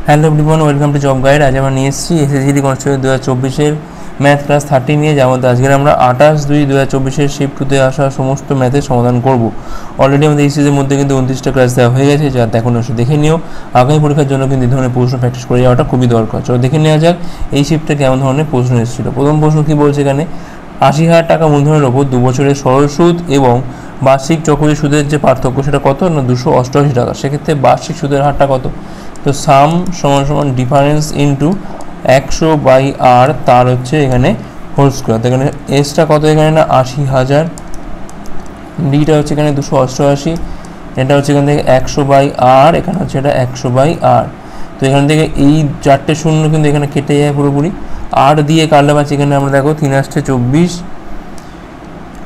Hello everyone, welcome to job guide. আজ আমরা নিয়ে এসেছি এসএসসি কনস্টেবল 2024-এর ম্যাথ ক্লাস 30 নিয়ে, যার মধ্যে আজকে আমরা 28/2/2024-এর শিফট 2-তে আসা সমস্ত ম্যাথের সমাধান করব। অলরেডি আমাদের এই সিরিজের মধ্যে কিন্তু 29টা ক্লাস দেওয়া হয়ে গেছে, যা দেখুন অবশ্যই দেখে নিও। আগামী পরীক্ষার জন্য কিন্তু এই ধরনের প্রশ্ন প্র্যাকটিস করে যাওয়াটা খুবই দরকার। চলো দেখে নেওয়া যাক এই শিফটে কেমন ধরনের প্রশ্ন এসেছিল। প্রথম প্রশ্ন কী বলছে এখানে, 80,000 টাকা মূলধনের ওপর 2 বছরের সরল সুদ এবং বার্ষিক চক্রবৃদ্ধি সুদের যে পার্থক্য সেটা কত না 288 টাকা। সেক্ষেত্রে বার্ষিক সুদের হারটা কত? তো সাম সমান ডিফারেন্স ইন্টু 100/r, তার হচ্ছে এখানে হোল স্কোয়ার। এখানে এসটা কত এখানে না 80,000, ডিটা হচ্ছে এখানে 288, এটা হচ্ছে এখান থেকে 100/r, এখানে হচ্ছে এটা 100/r। তো এখান থেকে এই 4টে শূন্য কিন্তু এখানে কেটে যায় পুরোপুরি। আর দিয়ে কাটলে পাচ্ছি এখানে আমরা দেখো 3 আসছে 24,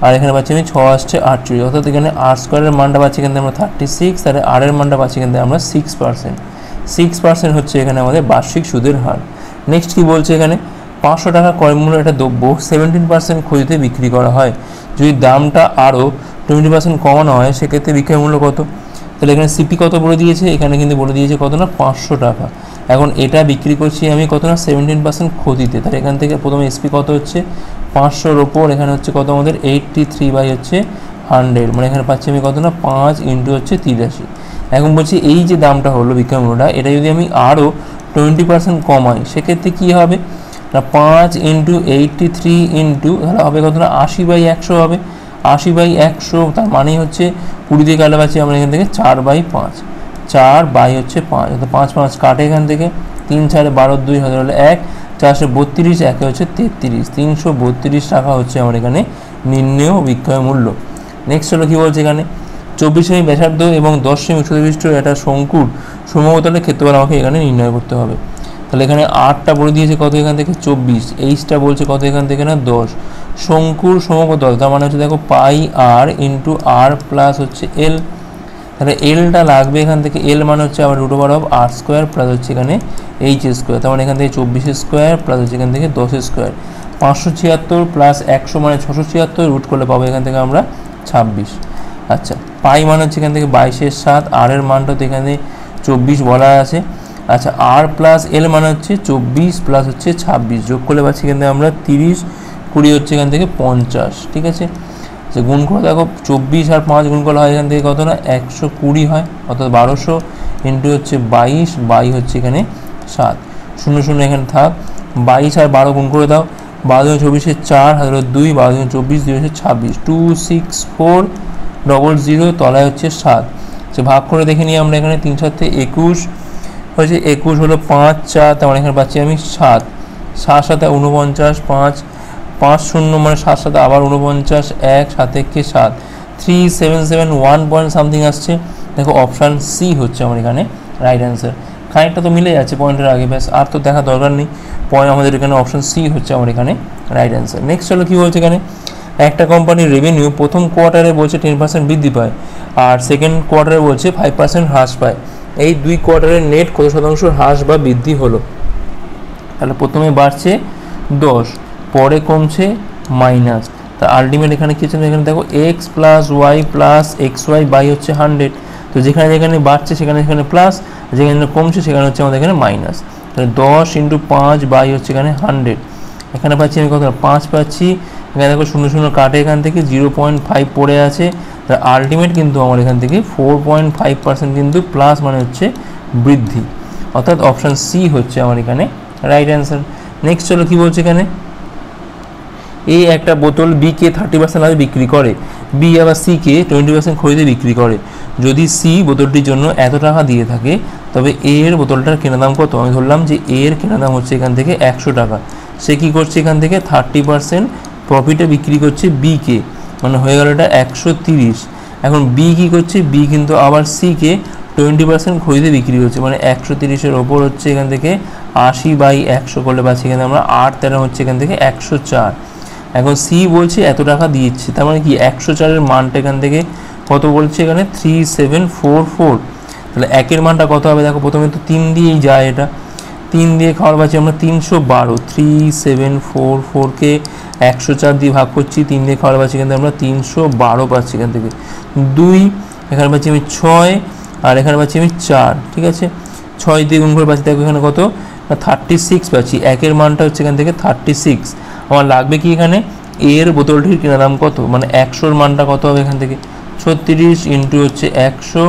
আর এখানে পাচ্ছি আমি 6 আসছে 48, অর্থাৎ এখানে আর স্কোয়ারের মানটা পাচ্ছি এখানে আমরা 36, আর আর এর মানটা পাচ্ছি এখানে আমরা 6% হচ্ছে এখানে আমাদের বার্ষিক সুদের হার। নেক্সট কি বলছে এখানে, 500 টাকা ক্রয় মূল্য একটা দ্রব্য 17% ক্ষতিতে বিক্রি করা হয়। যদি দামটা আরও 20% কমানো হয় সেক্ষেত্রে বিক্রয় মূল্য কত? তাহলে এখানে সিপি কত বলে দিয়েছে, এখানে কিন্তু বলে দিয়েছে কত না 500 টাকা। এখন এটা বিক্রি করছি আমি কত না 17% ক্ষতিতে, তাহলে এখান থেকে প্রথমে এসপি কত হচ্ছে 500-র ওপর এখানে হচ্ছে কত আমাদের 83/100, মানে এখানে পাচ্ছি আমি কত না 5 ইন্টু হচ্ছে 83। এখন বলছি এই যে দামটা হলো বিক্রয় মূল্যটা, এটা যদি আমি আরও 20% কমাই সেক্ষেত্রে কী হবে না 5 ইন্টু 83 ইন্টু তাহলে হবে কত না 80/100 হবে। 80/100 তার মানেই হচ্ছে 20 দিয়ে কাটলে পাচ্ছি আমরা এখান থেকে 4/5, 4/5, অর্থাৎ 5 5 কাটে এখান থেকে 3 4 12 2 হাজার হলে 1, 432, একে হচ্ছে 33, 332 টাকা হচ্ছে আমার এখানে নির্ণেয় বিক্রয় মূল্য। নেক্সট হলো কী বলছে এখানে, 24 সেমি ব্যাসার্ধ এবং 10 সেমি উচ্চতাবিশিষ্ট একটা শঙ্কুর সমতলের ক্ষেত্রফল আমাকে এখানে নির্ণয় করতে হবে। তাহলে এখানে আরটা বলে দিয়েছে কত এখান থেকে 24, এইচটা বলছে কত এখান থেকে না 10। শঙ্কুর সমতল তার মানে হচ্ছে দেখো পাই আর ইন্টু আর প্লাস হচ্ছে এল, তাহলে এলটা লাগবে এখান থেকে, এল মানে হচ্ছে আবার √r স্কোয়ার প্লাস হচ্ছে এখানে এইচ স্কোয়ার, তার মানে এখান থেকে 24 স্কোয়ার প্লাস হচ্ছে এখান থেকে 10 স্কোয়ার। 576 প্লাস 100 মানে 676, রুট করলে পাবো এখান থেকে আমরা 26। আচ্ছা, পাই মান হচ্ছে এখান থেকে 22/7, আর এর মানটা তো এখানে 24 বলা আছে। আচ্ছা, আর প্লাস এল মানে হচ্ছে 24 প্লাস হচ্ছে 26, যোগ করলে পাচ্ছি এখান থেকে আমরা 30, 20 হচ্ছে এখান থেকে 50, ঠিক আছে। আচ্ছা, গুণ করে দেখো 24 আর 5 গুণ করা হয় এখান থেকে কত না 120 হয়, অর্থাৎ 1200 ইন্টু হচ্ছে 22 বাই হচ্ছে এখানে 7, 0 এখানে থাক। 22 আর 12 গুণ করে দাও, 12 24 4 হাজার 2, 12 24 2 হচ্ছে 26, 26400, তলায় হচ্ছে 7। আচ্ছা, ভাগ করে দেখে নিই আমরা এখানে 3 7 21 হয়েছে, 21 হলো 5 4, তার মানে এখানে পাচ্ছি আমি 7, 7 7 49, 5 5 0 মানে 7 7 আবার 49, 1 7 1 7, 3771 পয়েন্ট সামথিং আসছে। দেখো অপশান সি হচ্ছে আমার এখানে রাইট অ্যান্সার। খানিকটা তো মিলে যাচ্ছে পয়েন্টের আগে, ব্যাস আর তো দেখা দরকার নেই। পয়েন্ট আমাদের এখানে অপশান সি হচ্ছে আমার এখানে রাইট অ্যান্সার। নেক্সট হলো কী বলছে এখানে, একটা কোম্পানির রেভিনিউ প্রথম কোয়ার্টারে বলছে 10% বৃদ্ধি পায় আর সেকেন্ড কোয়ার্টারে বলছে 5% হ্রাস পায়। এই দুই কোয়ার্টারের নেট কত শতাংশ হ্রাস বা বৃদ্ধি হলো? তাহলে প্রথমে বাড়ছে 10, পরে কমছে মাইনাস, তা আলটিমেট এখানে কী হচ্ছে এখানে দেখো x plus y plus XY by হচ্ছে 100। তো যেখানে যেখানে বাড়ছে সেখানে সেখানে প্লাস, যেখানে কমছে সেখানে হচ্ছে আমাদের এখানে মাইনাস। তাহলে 10 × 5 বাই হচ্ছে এখানে 100, এখানে পাচ্ছি আমি কত 5 পাচ্ছি, এখানে দেখো 0 কাটে এখান থেকে 0.5 পড়ে আছে। তার আলটিমেট কিন্তু আমার এখান থেকে 4.5% কিন্তু প্লাস মানে হচ্ছে বৃদ্ধি, অর্থাৎ অপশান সি হচ্ছে আমার এখানে রাইট অ্যান্সার। নেক্সট হলো কী বলছে এখানে, এ একটা বোতল বিকে 30% লাভে বিক্রি করে, বি আবার সিকে 20% খরিদে বিক্রি করে। যদি সি বোতলটির জন্য এত টাকা দিয়ে থাকে তবে এ এর বোতলটার কেনা দাম কত? আমি ধরলাম যে এ এর কেনা দাম হচ্ছে এখান থেকে 100 টাকা, সে কী করছে এখান থেকে 30% প্রফিটে বিক্রি করছে বিকে, মানে হয়ে গেল এটা 130। এখন বি কী করছে, বি কিন্তু আবার সিকে 20% খরিদে বিক্রি করছে, মানে 130-এর ওপর হচ্ছে এখান থেকে 80/100 করলে পাচ্ছি এখানে আমরা 8 13 হচ্ছে এখান থেকে 104। এখন সি বলছে এত টাকা দিচ্ছে, তার মানে কি 104-এর মানটা এখান থেকে কত বলছে এখানে 3744। তাহলে একের মানটা কত হবে দেখো, প্রথমে তো 3 দিয়েই যায়, এটা 3 দিয়ে খাওয়ার পাচ্ছি আমরা 312, 3744-কে 104 দিয়ে ভাগ করছি, 3 দিয়ে খাওয়ার পাচ্ছি কিন্তু আমরা 312 পাচ্ছি এখান থেকে। 2 এখানে পাচ্ছি আমি 6, আর এখানে পাচ্ছি আমি 4, ঠিক আছে। 6 দিয়ে গুণ করে পাচ্ছি, দেখো এখানে কত 36 পাচ্ছি। একের মানটা হচ্ছে এখান থেকে 36। আমার লাগবে কি এখানে এর বোতলটির কেনা দাম কত, মানে 100-র মানটা কত হবে এখান থেকে 36 ইন্টু হচ্ছে 100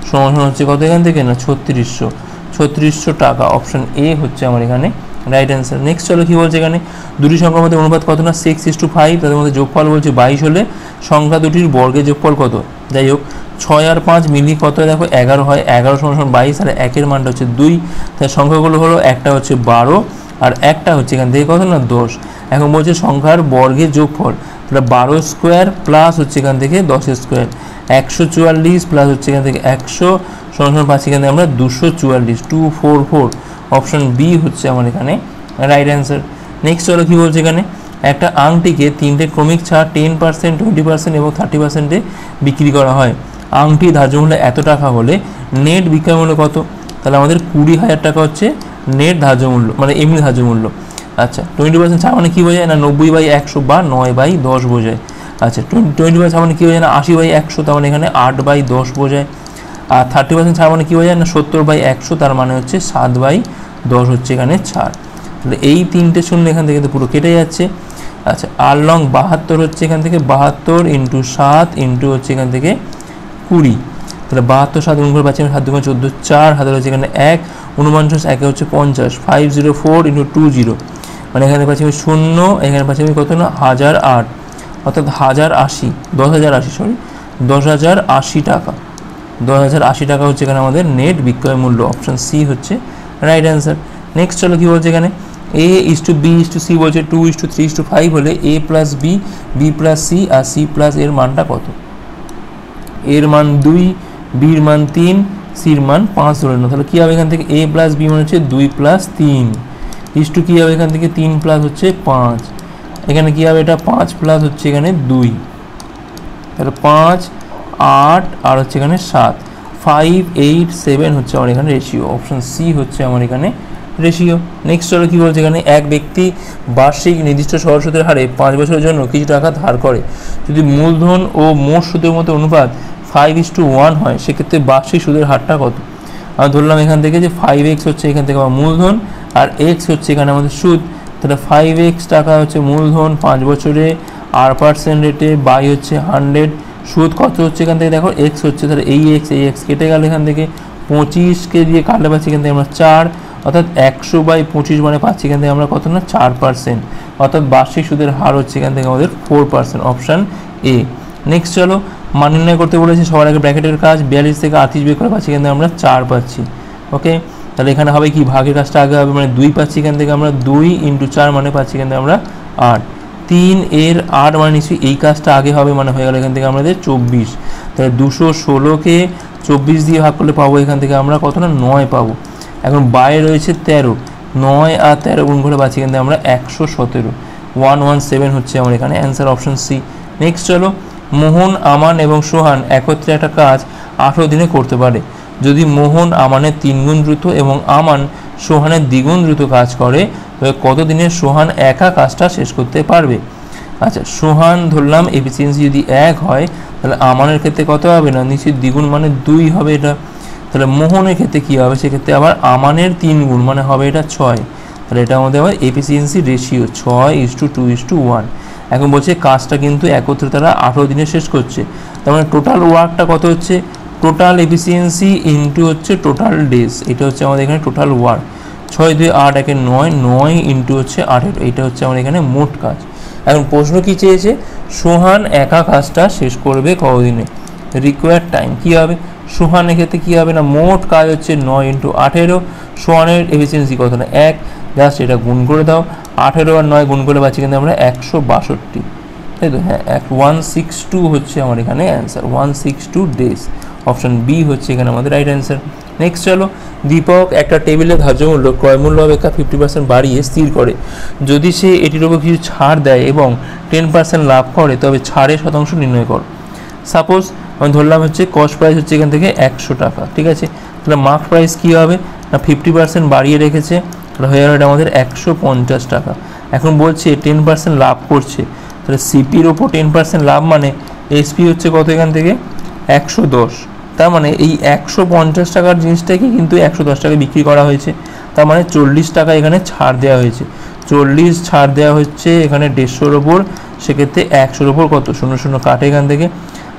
সমান হচ্ছে কত এখান থেকে না 3600 টাকা। অপশন এ হচ্ছে আমার এখানে রাইট অ্যান্সার। নেক্সট চলো কি বলছে এখানে, দুটি সংখ্যার মধ্যে অনুপাত কত না 6:5, তাদের মধ্যে যোগফল বলছে 22 হলে সংখ্যা দুটির বর্গের যোগফল কত। যাই হোক 6 আর 5 মিলিয়ে কত দেখো 11 হয়, 11 সমান 22 আর একের মানটা হচ্ছে 2, তাই সংখ্যাগুলো হলো একটা হচ্ছে 12 আর একটা হচ্ছে এখান থেকে কত না 10। এখন বলছে সংখ্যার বর্গের যোগফল, তাহলে 12 স্কোয়ার প্লাস হচ্ছে এখান থেকে 10 স্কোয়ার, 144 প্লাস হচ্ছে এখান থেকে 100 সমান পাচ্ছি এখান থেকে আমরা 244, 244। অপশন বি হচ্ছে আমার এখানে রাইট অ্যান্সার। নেক্সট চলো কি বলছে এখানে, একটা আংটিকে তিনটে ক্রমিক ছাড় 10%, 20% এবং 30%-এ বিক্রি করা হয়। আংটি ধার্য মূল্য এত টাকা হলে নেট বিক্রয় মূল্য কত, তাহলে আমাদের 20,000 টাকা হচ্ছে নেট ধার্য মূল্য, মানে এমনি ধার্য মূল্য। আচ্ছা 20% ছাড় মানে কী বোঝায় না 90/100 বা 9/10 বোঝায়। আচ্ছা 20% ছাড় মানে কী বোঝায় না 80/100, তার মানে এখানে 8/10 বোঝায়। আর 30% ছাড় মানে কী বোঝায় না 70/100, তার মানে হচ্ছে 7/10 হচ্ছে এখানে ছাড়। তাহলে এই তিনটে শূন্য এখান থেকে পুরো কেটে যাচ্ছে। আচ্ছা আর লং 72 হচ্ছে এখান থেকে 72 ইন্টু 7 ইন্টু হচ্ছে এখান থেকে 20, তাহলে 72 7 গুণ করে পাচ্ছি আমি 7 2 14, 4 হাতে হচ্ছে এখানে 1, 49 একে হচ্ছে 50, 504 ইন্টু 20, মানে এখানে পাচ্ছি আমি 0, এখানে পাচ্ছি আমি কত না 1008, অর্থাৎ 1080 টাকা, 1080 টাকা হচ্ছে এখানে আমাদের নেট বিক্রয় মূল্য। অপশন সি হচ্ছে রাইট অ্যান্সার। নেক্সট চলো কি বলছে এখানে, A:B:C বলছে 2:3:5 হলে A+B, B+C আর C+ এর মানটা কত। এর মান 2, বির মান 3, সির মান 5 ধরে না, তাহলে কী হবে এখান থেকে A+B মানে হচ্ছে 2 + 3, ইস্টু কী হবে এখান থেকে 3 প্লাস হচ্ছে 5, এখানে কী হবে এটা 5 প্লাস হচ্ছে এখানে 2, তাহলে 5 8 আর হচ্ছে এখানে 7, 5 8 7 হচ্ছে আমার এখানে রেশিও। অপশন সি হচ্ছে আমার এখানে রেশিও। নেক্সট চলো কী বলছে এখানে, এক ব্যক্তি বার্ষিক নির্দিষ্ট সরল সুদের হারে 5 বছরের জন্য কিছু টাকা ধার করে, যদি মূলধন ও মোট সুদের মধ্যে অনুপাত 5:1 হয়, সেক্ষেত্রে বার্ষিক সুদের হারটা কত। আমি ধরলাম এখান থেকে যে 5x হচ্ছে এখান থেকে আমার মূলধন আর x হচ্ছে এখানে আমাদের সুদ, তাহলে 5x টাকা হচ্ছে মূলধন 5 বছরে আর % রেটে বাই হচ্ছে 100, সুদ কত হচ্ছে এখান থেকে দেখো x হচ্ছে, তাহলে এই x কেটে গেল এখান থেকে 25কে দিয়ে কাটলে পাচ্ছি এখান থেকে আমরা 4, অর্থাৎ 100/25 মানে পাচ্ছি এখান থেকে আমরা কত না 4%, অর্থাৎ বার্ষিক সুদের হার হচ্ছে এখান থেকে আমাদের 4%। Option A. নেক্সট চলো মান নির্ণয় করতে বলেছি, সবার আগে ব্র্যাকেটের কাজ 42 থেকে 38 বের করে পাচ্ছি এখান থেকে আমরা 4 পাচ্ছি। ওকে, তাহলে এখানে হবে কি ভাগের কাজটা আগে হবে, মানে 2 পাচ্ছি এখান থেকে আমরা 2 × 4 মানে পাচ্ছি এখান থেকে আমরা 8, 3 এর 8 মানে নিশ্চয়ই এই কাজটা আগে হবে, মানে হয়ে গেল এখান থেকে আমাদের 24, তাহলে 216কে 24 দিয়ে ভাগ করলে পাবো এখান থেকে আমরা কত না 9 পাবো। এখন বাইরে রয়েছে 13, 9 আর 13 গুণ করে পাচ্ছি এখান থেকে আমরা 117, 117 হচ্ছে আমার এখানে অ্যান্সার। Option C. নেক্সট চলো, মোহন আমান এবং সোহান একত্রে একটা কাজ 18 দিনে করতে পারে, যদি মোহন আমানের 3 গুণ দ্রুত এবং আমান সোহানের দ্বিগুণ দ্রুত কাজ করে, তবে কত দিনে সোহান একা কাজটা শেষ করতে পারবে। আচ্ছা সোহান ধরলাম এফিসিয়েন্সি যদি 1 হয়, তাহলে আমানের ক্ষেত্রে কত হবে না নিশ্চয়ই দ্বিগুণ মানে 2 হবে এটা, তাহলে মোহনের ক্ষেত্রে কী হবে সেক্ষেত্রে আবার আমানের 3 গুণ মানে হবে এটা 6, তাহলে এটা আমাদের আবার এফিসিয়েন্সি রেশিও 6:2:1। এখন বলছে কাজটা কিন্তু একত্রে তারা 18 দিনে শেষ করছে, তার মানে টোটাল ওয়ার্কটা কত হচ্ছে, টোটাল এফিসিয়েন্সি ইন্টু হচ্ছে টোটাল ডেজ, এটা হচ্ছে আমাদের এখানে টোটাল ওয়ার্ক। 6 2 8 1 9, 9 ইন্টু হচ্ছে 18, এইটা হচ্ছে আমাদের এখানে মোট কাজ। এখন প্রশ্ন কী চেয়েছে, সোহান একা কাজটা শেষ করবে কতদিনে, রিকোয়ার্ড টাইম কী হবে, সোহানের ক্ষেত্রে কী হবে না মোট কাজ হচ্ছে 9 × 18, সোহানের এফিসিয়েন্সি কত না 1, জাস্ট এটা গুণ করে দাও, 18 আর 9 গুণ করে পাচ্ছি কিন্তু আমরা 162, তাই তো, হ্যাঁ 162 হচ্ছে আমার এখানে অ্যান্সার, 162 ডেজ। অপশন বি হচ্ছে এখানে আমাদের রাইট অ্যান্সার। নেক্সট চলো, দীপক একটা টেবিলে ধার্য মূল্য ক্রয় মূল্য অপেক্ষা 50% বাড়িয়ে স্থির করে, যদি সে এটির উপর কিছু ছাড় দেয় এবং 10% লাভ করে, তবে ছাড়ের শতাংশ নির্ণয় করো। সাপোজ আমি ধরলাম হচ্ছে কস্ট প্রাইস হচ্ছে এখান থেকে 100 টাকা, ঠিক আছে, তাহলে মার্ক প্রাইস কী হবে না 50% বাড়িয়ে রেখেছে, তাহলে হয়ে গেল এটা আমাদের 150 টাকা। এখন বলছে 10% লাভ করছে, তাহলে সিপির ওপর 10% লাভ মানে এসপি হচ্ছে কত এখান থেকে 110, তার মানে এই 150 টাকার জিনিসটাকে কিন্তু 110 টাকায় বিক্রি করা হয়েছে, তার মানে 40 টাকা এখানে ছাড় দেওয়া হয়েছে। 40 ছাড় দেওয়া হচ্ছে এখানে 150-র ওপর, সেক্ষেত্রে 100-র ওপর কত, 0 0 কাটে এখান থেকে,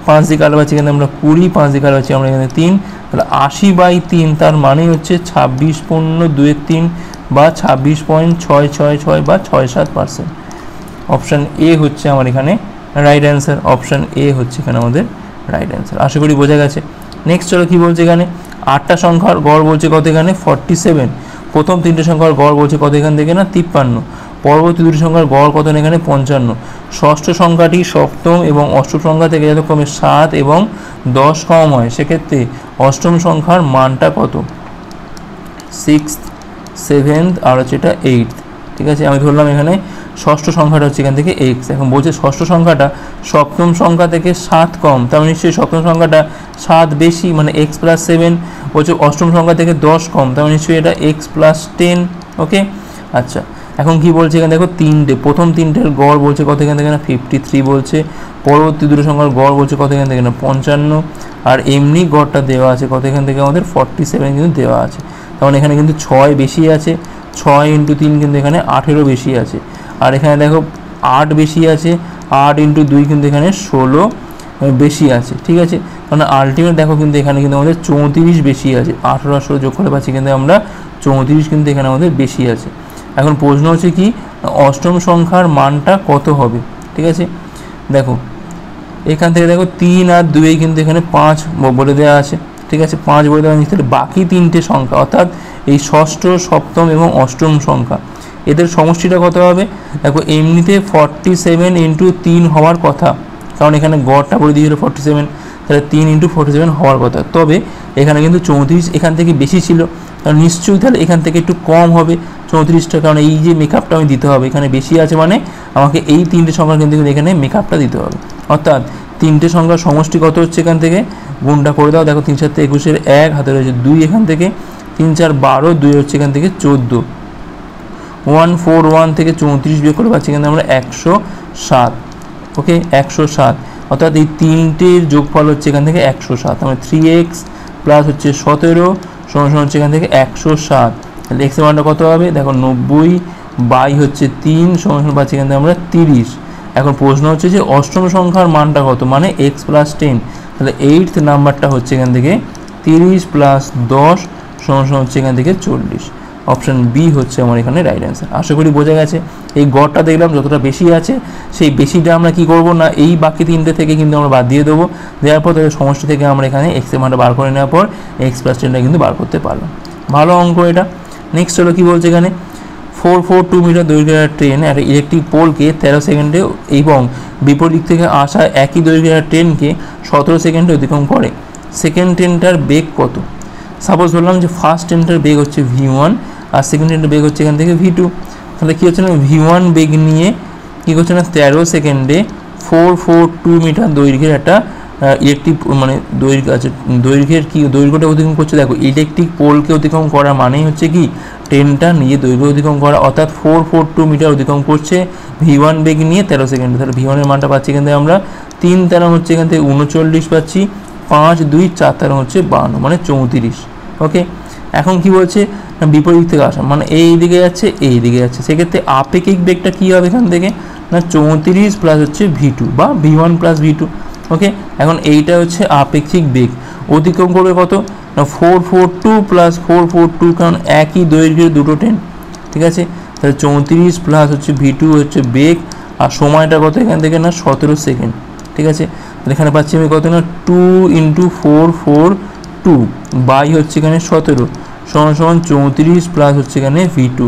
5 দিয়ে কাটা পাচ্ছি এখানে আমরা 20, 5 দিয়ে কাটা পাচ্ছি আমরা এখানে 3, তাহলে 80/3, তার মানে হচ্ছে 26.2 বা 26.666 বা 67%। অপশান এ হচ্ছে আমার এখানে রাইট অ্যান্সার। অপশান এ হচ্ছে এখানে আমাদের রাইট অ্যান্সার। আশা করি বোঝা গেছে। নেক্সট চলো কী বলছে এখানে, 8টা সংখ্যার গড় বলছে কত এখানে 47, প্রথম 3টে সংখ্যার গড় বলছে কত এখান থেকে না 53, পরবর্তী 2টি সংখ্যার গড় কত এখানে 55, ষষ্ঠ সংখ্যাটি সপ্তম এবং অষ্টম সংখ্যা থেকে যথাক্রমে 7 এবং 10 কম হয়, সেক্ষেত্রে অষ্টম সংখ্যার মানটা কত, 6th 7th আর হচ্ছে এটা 8th। ঠিক আছে, আমি ধরলাম এখানে ষষ্ঠ সংখ্যাটা হচ্ছে এখান থেকে x। এখন বলছে ষষ্ঠ সংখ্যাটা সপ্তম সংখ্যা থেকে 7 কম, তার মানে নিশ্চয়ই সপ্তম সংখ্যাটা 7 বেশি, মানে x + 7। বলছে অষ্টম সংখ্যা থেকে 10 কম, তার মানে নিশ্চয়ই এটা x + 10। ওকে, আচ্ছা এখন কি বলছে এখানে দেখো, প্রথম 3টের গড় বলছে কত এখান থেকে না 53 বলছে, পরবর্তী 2টো সংখ্যার গড় বলছে কত এখান থেকে না 55, আর এমনি গড়টা দেওয়া আছে কত এখান থেকে আমাদের 47 কিন্তু দেওয়া আছে। তখন এখানে কিন্তু 6 বেশি আছে, 6 × 3 কিন্তু এখানে 8-এরও বেশি আছে, আর এখানে দেখো 8 বেশি আছে, 8 × 2 কিন্তু এখানে 16 বেশি আছে। ঠিক আছে, কারণ আলটিমেট দেখো কিন্তু এখানে কিন্তু আমাদের 34 বেশি আছে, 18 আর 16 যোগ করে পাচ্ছি কিন্তু আমরা 34 কিন্তু এখানে আমাদের বেশি আছে। এখন প্রশ্ন হচ্ছে কি, অষ্টম সংখ্যার মানটা কত হবে। ঠিক আছে, দেখো এখান থেকে দেখো 3 আর 2 কিন্তু এখানে 5 বলে দেওয়া আছে। ঠিক আছে, 5 বলে দেওয়া নিচ্ছে, বাকি 3টে সংখ্যা অর্থাৎ এই ষষ্ঠ, সপ্তম এবং অষ্টম সংখ্যা, এদের সমষ্টিটা কত হবে। দেখো এমনিতে 47 × 3 হওয়ার কথা, কারণ এখানে গড়টা বলে দিয়েছিল 47, তাহলে 3 × 47 হওয়ার কথা, তবে এখানে কিন্তু 34 এখান থেকে বেশি ছিল, কারণ নিশ্চয়ই তাহলে এখান থেকে একটু কম হবে 34টা, কারণ এই যে মেকআপটা আমি দিতে হবে, এখানে বেশি আছে মানে আমাকে এই 3টে সংখ্যা কিন্তু এখানে মেকআপটা দিতে হবে, অর্থাৎ 3টে সংখ্যার সমষ্টি কত হচ্ছে এখান থেকে গুণটা করে দাও। দেখো 3 × 7 = 21, 1 হাতে রয়েছে 2 এখান থেকে, 3 × 4 = 12, 2 হচ্ছে এখান থেকে 14, 141 থেকে 34 বিয়োগ করে পাচ্ছি এখানে আমরা 107। ওকে, 107, অর্থাৎ এই 3টের যোগফল হচ্ছে এখান থেকে 107, মানে 3x + হচ্ছে 17 সমান হচ্ছে এখান থেকে 107। তাহলে x এর মানটা কত হবে, দেখো 90 হচ্ছে 3 সমান পাচ্ছি এখান থেকে আমরা 30। এখন প্রশ্ন হচ্ছে যে অষ্টম সংখ্যার মানটা কত, মানে x + 10, তাহলে 8th নাম্বারটা হচ্ছে এখান থেকে 30 + 10 সমান হচ্ছে এখান থেকে 40। অপশান বি হচ্ছে আমার এখানে রাইট অ্যান্সার। আশা করি বোঝা গেছে। এই গড়টা দেখলাম যতটা বেশি আছে, সেই বেশিটা আমরা কি করব না, এই বাকি 3টে থেকে কিন্তু আমরা বাদ দিয়ে দেবো, দেওয়ার পর তাদের সমষ্টি থেকে আমরা এখানে x এর মানটা বার করে নেওয়ার পর x + 10টা কিন্তু বার করতে পারলাম। ভালো অঙ্ক এটা। নেক্সট হলো কি বলছে এখানে, 442 মিটার দৈর্ঘ্যের ট্রেন একটা ইলেকট্রিক পোলকে 13 সেকেন্ডে এবং বিপরীত থেকে আসা একই দৈর্ঘ্যের ট্রেনকে 17 সেকেন্ডে অতিক্রম করে, সেকেন্ড ট্রেনটার বেগ কত। সাপোজ বললাম যে ফার্স্ট ট্রেনটার বেগ হচ্ছে v1 আর সেকেন্ড ট্রেনটার বেগ হচ্ছে এখান থেকে v2, তাহলে কী হচ্ছে না v1 বেগ নিয়ে কী করছে না 13 সেকেন্ডে 442 মিটার দৈর্ঘ্যের একটা ইলেকট্রিক মানে দৈর্ঘ্যটা অতিক্রম করছে। দেখো ইলেকট্রিক পোলকে অতিক্রম করা মানেই হচ্ছে কি ট্রেনটা নিজে দৈর্ঘ্য অতিক্রম করা, অর্থাৎ 442 মিটার অতিক্রম করছে v1 বেগ নিয়ে 13 সেকেন্ডে। তাহলে v1 এর মানটা পাচ্ছি এখান থেকে আমরা 3 13 হচ্ছে এখান থেকে 39 পাচ্ছি, 5 2 4 13 হচ্ছে 52, মানে 34। ওকে, এখন কি বলছে বিপরীত থেকে আসা, মানে এই দিকে যাচ্ছে এই দিকে যাচ্ছে, সেক্ষেত্রে আপেক্ষিক বেগটা কী হবে এখান থেকে না 34 প্লাস হচ্ছে v2 বা v1 প্লাস v2। ওকে, এখন এইটা হচ্ছে আপেক্ষিক বেগ, অতিক্রম করবে কত না 442 প্লাস 442, কারণ একই দৈর্ঘ্যের দুটো ট্রেন। ঠিক আছে, তাহলে 34 প্লাস হচ্ছে v2 হচ্ছে বেগ, আর সময়টা কত এখান থেকে না 17 সেকেন্ড। ঠিক আছে, তাহলে এখানে পাচ্ছি আমি কত না 2 × 442 বাই হচ্ছে এখানে 17 সমান 34 প্লাস হচ্ছে এখানে v2,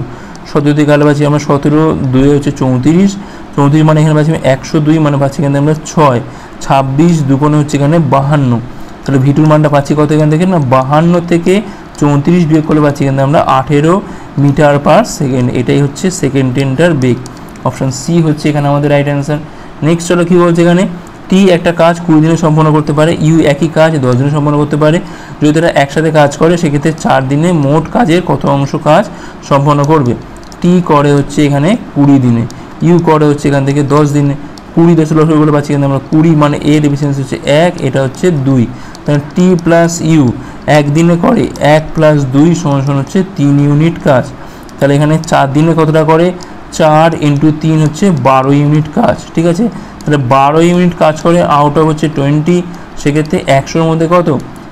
17 দিয়ে কাটলে পাচ্ছি আমরা 17 2 হচ্ছে 34 মানে এখানে পাচ্ছি আমি 102, মানে পাচ্ছি এখানে আমরা 6, 26 2 হচ্ছে এখানে 52, তাহলে v2 মানটা পাচ্ছি কত এখান থেকে না 52 থেকে 34 বিয়োগ করলে পাচ্ছি এখানে আমরা 18 মিটার পার সেকেন্ড। এটাই হচ্ছে সেকেন্ড ট্রেনটার বেগ। অপশান সি হচ্ছে এখানে আমাদের রাইট অ্যান্সার। নেক্সট হলো কী বলছে এখানে, টি একটা কাজ 20 দিনে সম্পন্ন করতে পারে, ইউ একই কাজ 10 দিনে সম্পন্ন করতে পারে, যদি তারা একসাথে কাজ করে সেক্ষেত্রে 4 দিনে মোট কাজের কত অংশ কাজ সম্পন্ন করবে। টি করে হচ্ছে এখানে 20 দিনে, ইউ করে হচ্ছে এখান থেকে 10 দিনে, 20 দশমিক পাচ্ছি কিন্তু আমরা 20 মানে এর এফিসিয়েন্সি হচ্ছে 1, এটা হচ্ছে 2, তাহলে টি প্লাস ইউ একদিনে করে 1 + 2 = হচ্ছে 3 ইউনিট কাজ। তাহলে এখানে 4 দিনে কতটা করে, 4 × 3 হচ্ছে 12 ইউনিট কাজ। ঠিক আছে, তাহলে 12 ইউনিট কাজ করে আউট অফ হচ্ছে 20, সেক্ষেত্রে 100-এর মধ্যে কত,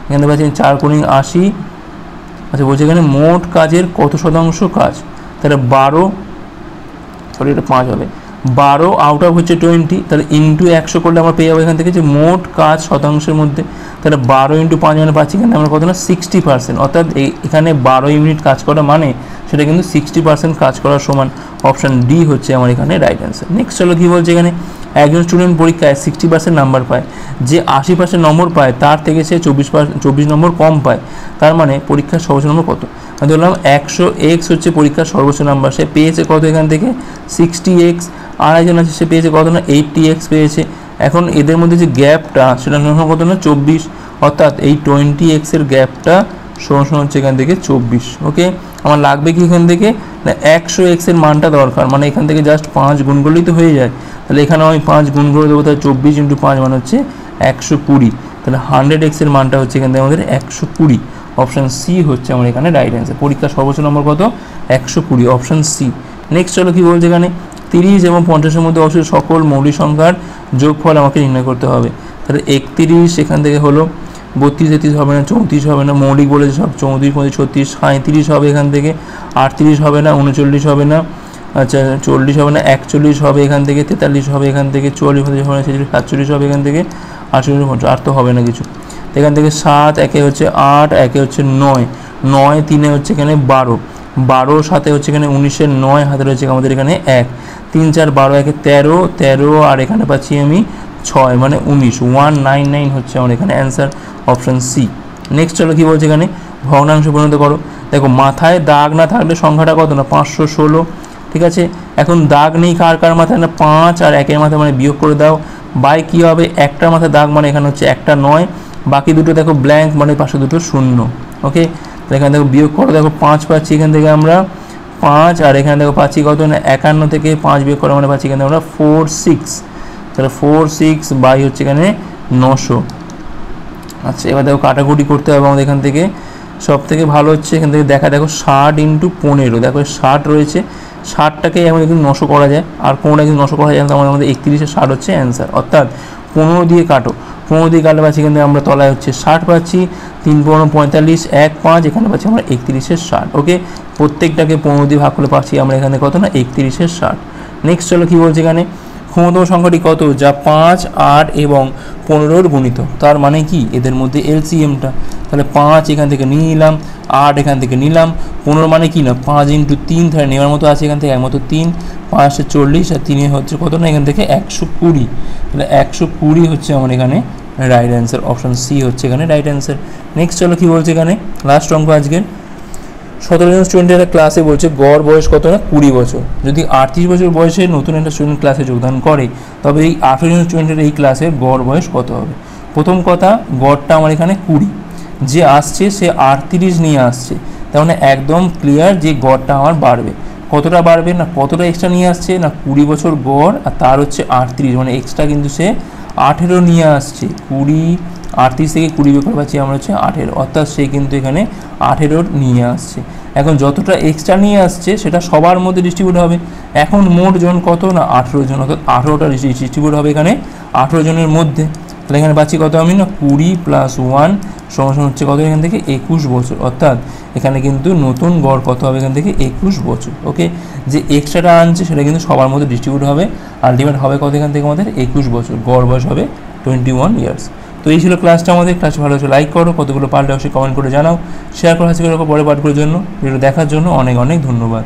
এখানে পাচ্ছি 4 × 80। আচ্ছা বলছে এখানে মোট কাজের কত শতাংশ কাজ, তাহলে 12, সরি এটা 5 হবে, 12 আউট অফ হচ্ছে 20, তাহলে ইন্টু 100 করলে আমরা পেয়ে যাবো এখান থেকে যে মোট কাজ শতাংশের মধ্যে। তাহলে 12 × 5 মানে পাচ্ছি এখানে আমরা কত না 60%, অর্থাৎ এখানে 12 ইউনিট কাজ করা মানে সেটা কিন্তু 60% কাজ করার সমান। অপশান ডি হচ্ছে আমার এখানে রাইট অ্যান্সার। নেক্সট চলো কী বলছে এখানে, একজন স্টুডেন্ট পরীক্ষায় 60% নাম্বার পায়, যে 80% নম্বর পায় তার থেকে সে 24 নম্বর কম পায়, তার মানে পরীক্ষার সর্বোচ্চ নম্বর কত। আমি ধরলাম 100x হচ্ছে পরীক্ষার সর্বোচ্চ নাম্বার, সে পেয়েছে কত এখান থেকে 60x, আর একজন আছে সে পেয়েছে কত না 80x পেয়েছে। এখন এদের মধ্যে যে গ্যাপটা সেটা কত না 24, অর্থাৎ এই 20x এর গ্যাপটা সমান হচ্ছে এখান থেকে 24। ওকে, আমার লাগবে কি এখান থেকে না 100x এর মানটা দরকার, মানে এখান থেকে জাস্ট 5 গুণ করলেই তো হয়ে যায়। তাহলে এখানে আমি 5 গুণ করে দেবো, তাহলে 24 × 5 মানে হচ্ছে 120, তাহলে 100x এর মানটা হচ্ছে এখান থেকে আমাদের 120। অপশান সি হচ্ছে আমার এখানে রাইট অ্যান্সার। পরীক্ষার সর্বোচ্চ নম্বর কত 120, অপশান সি। নেক্সট চলো কী বলছে এখানে, 30 এবং 50-এর মধ্যে অবশ্যই সকল মৌলিক সংখ্যার যোগফল আমাকে নির্ণয় করতে হবে। তাহলে 31 এখান থেকে হলো 32, 33 হবে না, 34 হবে না, মৌলিক বলেছে সব, 34, 35, 36 হবে এখান থেকে, 38 হবে না, 39 হবে না, আচ্ছা 40 হবে না, 41 হবে এখান থেকে, 43 হবে এখান থেকে, 44 হবে না, 47 হবে এখান থেকে, 48, 50 আর তো হবে না কিছু। এখান থেকে 7 একে হচ্ছে 8, একে হচ্ছে 9, 9 3 হচ্ছে এখানে 12, 12 7 হচ্ছে এখানে 19, 9 হাতে রয়েছে আমাদের এখানে 1, 3 4 12 একে 13, 13 আর এখানে পাচ্ছি আমি 6 মানে 19, 199 হচ্ছে আমার এখানে অ্যান্সার। Option C. নেক্সট চলো কী বলছে এখানে, ভগ্নাংশ পরিণত করো। দেখো মাথায় দাগ না থাকলে সংখ্যাটা কত না 516। ঠিক আছে, এখন দাগ নেই কার কার মাথায় না 5 আর 1-এর মাথায়, মানে বিয়োগ করে দাও, বাই কী হবে, একটার মাথায় দাগ মানে এখানে হচ্ছে একটা 9, বাকি দুটো দেখো ব্ল্যাঙ্ক মানে পাশে দুটো 0। ওকে, তো এখানে দেখো বিয়োগ করো, দেখো 5 পাচ্ছি এখান থেকে আমরা 5, আর এখানে দেখো পাচ্ছি কত না 51 থেকে 5 বিয়োগ করা মানে পাচ্ছি এখানে আমরা 46, তাহলে 46 বাই হচ্ছে এখানে 900। আচ্ছা এবার দেখো কাটাকুটি করতে হবে আমাদের এখান থেকে, সব থেকে ভালো হচ্ছে এখান থেকে দেখা, দেখো 60 × 15, দেখো 60 রয়েছে, 60টাকেই এমন কিন্তু 900 করা যায়, আর কোনোটা কিন্তু 900 করা যায় না, আমাদের 31 60 হচ্ছে অ্যান্সার। অর্থাৎ 15 দিয়ে কাটো, 15 দিয়ে কাটলে পাচ্ছি এখান থেকে আমরা তলায় হচ্ছে 60 পাচ্ছি, 3 15 45, 1 5, এখানে পাচ্ছি আমরা 31 60। ওকে, প্রত্যেকটাকে 15 দিয়ে ভাগ করলে পাচ্ছি আমরা এখানে কত না 31 60। নেক্সট চলো কী বলছে এখানে, ক্ষমতম সংখ্যাটি কত, যা 5, 8 এবং 15-র গুণিত, তার মানে কি এদের মধ্যে এলসিএমটা। তাহলে 5 এখান থেকে নিয়ে নিলাম, 8 এখান থেকে নিলাম, 15 মানে কি না 5 × 3, তাহলে নেওয়ার মতো আছে এখান থেকে একমাত্র 3, 5 40 আর 3 হচ্ছে কত না এখান থেকে 120, তাহলে 120 হচ্ছে আমার এখানে রাইট অ্যান্সার। অপশান সি হচ্ছে এখানে রাইট অ্যান্সার। নেক্সট চলো কী বলছে এখানে, লাস্ট অঙ্ক আজকের, 17 জন স্টুডেন্টের ক্লাসে বলছে গড় বয়স কত না 20 বছর। যদি 38 বছর বয়সে নতুন একটা স্টুডেন্ট ক্লাসে যোগদান করে, তবে এই 18 জন স্টুডেন্টের এই ক্লাসের গড় বয়স কত হবে। প্রথম কথা, গড়টা আমার এখানে 20, যে আসছে সে 38 নিয়ে আসছে, তার মানে একদম ক্লিয়ার যে গড়টা আমার বাড়বে। কতটা বাড়বে না, কতটা এক্সট্রা নিয়ে আসছে না 20 বছর গড়, আর তার হচ্ছে 38, মানে এক্সট্রা কিন্তু সে 18 নিয়ে আসছে। 38 থেকে 20 বের করে পাচ্ছি আমরা হচ্ছে 18, অর্থাৎ সে কিন্তু এখানে 18 নিয়ে আসছে। এখন যতটা এক্সট্রা নিয়ে আসছে সেটা সবার মধ্যে ডিস্ট্রিবিউট হবে। এখন মোট জন কত না 18 জন, অর্থাৎ 18টা ডিস্ট্রিবিউট হবে এখানে 18 জনের মধ্যে। তাহলে এখানে পাচ্ছি কত আমি না 20 + 1 সমান হচ্ছে কত এখান থেকে 21 বছর, অর্থাৎ এখানে কিন্তু নতুন গড় কত হবে এখান থেকে 21 বছর। ওকে, যে এক্সট্রাটা আনছে সেটা কিন্তু সবার মধ্যে ডিস্ট্রিবিউট হবে, আলটিমেট হবে কত এখান থেকে আমাদের 21 বছর, গড় বয়স হবে 21 ইয়ার্স। তো এই ছিল ক্লাসটা আমাদের। ক্লাস ভালো হচ্ছে লাইক করো, কতগুলো পারলে অবশ্যই কমেন্ট করে জানাও, শেয়ার করা হচ্ছে পরে পাঠগুলোর জন্য। ভিডিও দেখার জন্য অনেক অনেক ধন্যবাদ।